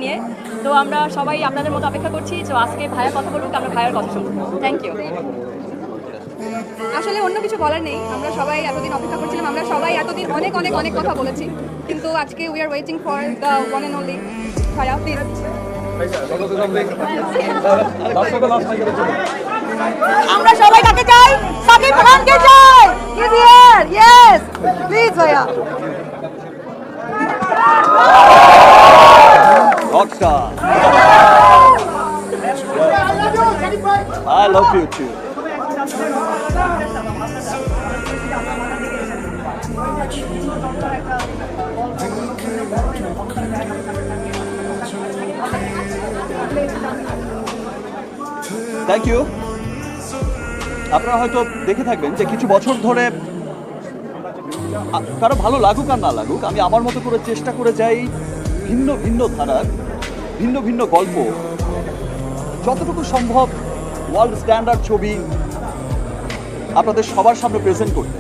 নিয়ে। তো আমরা সবাই আপনাদের মতো অপেক্ষা করছি, তো আজকে ভাইয়া কথা বলুক, আমরা ভাইয়ার কথা শুনবো। Thank you. আসলে অন্য কিছু বলার নেই, আমরা সবাই এতদিন অপেক্ষা করছিলাম, আমরা সবাই এতদিন অনেক অনেক অনেক কথা বলেছি, কিন্তু আজকে we are waiting for the one and only ভাইয়া। প্লিজ আমরা সবাই কাকে চাই? সাকিব খানকে চাই। ইজ হিয়ার, ইয়েস প্লিজ ভাইয়া। Rockstar. I love you too. Thank you. আপনারা হয়তো দেখে থাকবেন যে কিছু বছর ধরে কারো ভালো লাগুক আর না লাগুক, আমি আমার মতো করে চেষ্টা করে যাই ভিন্ন ভিন্ন ধারার ভিন্ন ভিন্ন গল্প, যতটুকু সম্ভব ওয়ার্ল্ড স্ট্যান্ডার্ড ছবি আপনাদের সবার সামনে প্রেজেন্ট করতে।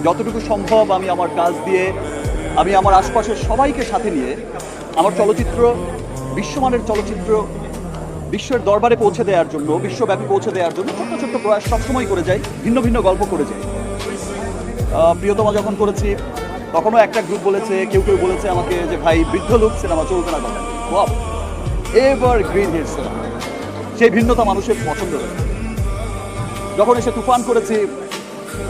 যতটুকু সম্ভব আমি আমার কাজ দিয়ে, আমি আমার আশপাশের সবাইকে সাথে নিয়ে আমার চলচ্চিত্র, বিশ্বমানের চলচ্চিত্র বিশ্বের দরবারে পৌঁছে দেওয়ার জন্য, বিশ্বব্যাপী পৌঁছে দেওয়ার জন্য ছোট্ট ছোট্ট প্রয়াস সবসময় করে যাই, ভিন্ন ভিন্ন গল্প করে যাই। প্রিয়তমা যখন করেছি তখনও একটা গ্রুপ বলেছে, কেউ কেউ বলেছে আমাকে যে ভাই বৃদ্ধ লোক সিনেমা চলবে না কথা, এভার গ্রিন হিট সিনেমা, সেই ভিন্নতা মানুষের পছন্দ রয়েছে। যখন এসে তুফান করেছি,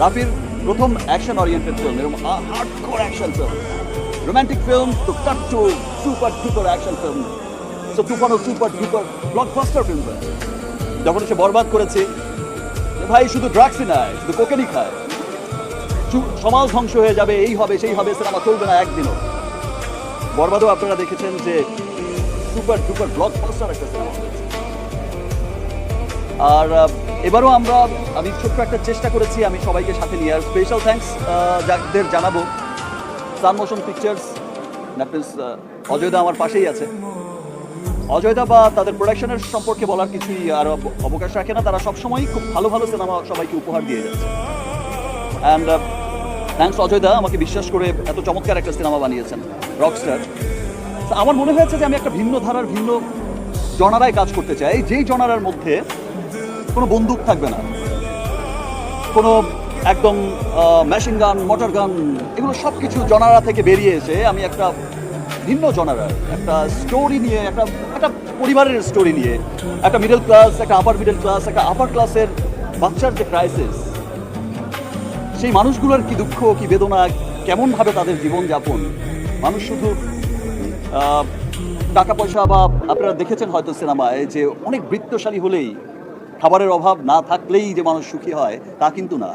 রাফির প্রথম অ্যাকশন ওরিয়েন্টেড ফিল্ম, এরকম hardcore action film, romantic film to cut to super duper action film, so তুফানও সুপার ডুপার ব্লকবাস্টার ফিল্ম। যখন এসে বরবাদ করেছি, ভাই শুধু ড্রাগসই নয়, শুধু কোকেনই খায়, সমাজ ধ্বংস হয়ে যাবে, এই হবে সেই হবে, সিনেমা চলবে না একদিনও। বরবাদও আপনারা দেখেছেন যে সুপার ডুপার ব্লকবাস্টার একটা সিনেমা হয়েছে। আর এবারও আমি ছোট্ট একটা চেষ্টা করেছি আমি সবাইকে সাথে নিয়ে, আর স্পেশাল থ্যাঙ্কস যাদের জানাবো, সান মোশন পিকচার্স, দ্যাট মিনস অজয়দা আমার পাশেই আছে। অজয়দা বা তাদের প্রোডাকশনের সম্পর্কে বলার কিছুই আর অবকাশ রাখে না, তারা সবসময় খুব ভালো ভালো সিনেমা সবাইকে উপহার দিয়ে যাচ্ছে। অ্যান্ড থ্যাঙ্কস অজয়দা, আমাকে বিশ্বাস করে এত চমৎকার একটা সিনেমা বানিয়েছেন রকস্টার। আমার মনে হয়েছে যে আমি একটা ভিন্ন ধারার ভিন্ন জনারায় কাজ করতে চাই, যেই জনারার মধ্যে কোনো বন্দুক থাকবে না, কোনো একদম মেশিন গান, মোটর গান, এগুলো সব কিছু জনারা থেকে বেরিয়ে এসে আমি একটা ভিন্ন জনারার একটা স্টোরি নিয়ে, একটা পরিবারের স্টোরি নিয়ে, একটা মিডল ক্লাস, একটা আপার মিডল ক্লাস, একটা আপার ক্লাসের বাচ্চার যে ক্রাইসিস, সেই মানুষগুলোর কি দুঃখ, কি বেদনা, কেমনভাবে তাদের জীবনযাপন। মানুষ শুধু টাকা পয়সা, বা আপনারা দেখেছেন হয়তো সিনেমায় যে অনেক বৃত্তশালী হলেই, খাবারের অভাব না থাকলেই যে মানুষ সুখী হয়, তা কিন্তু না।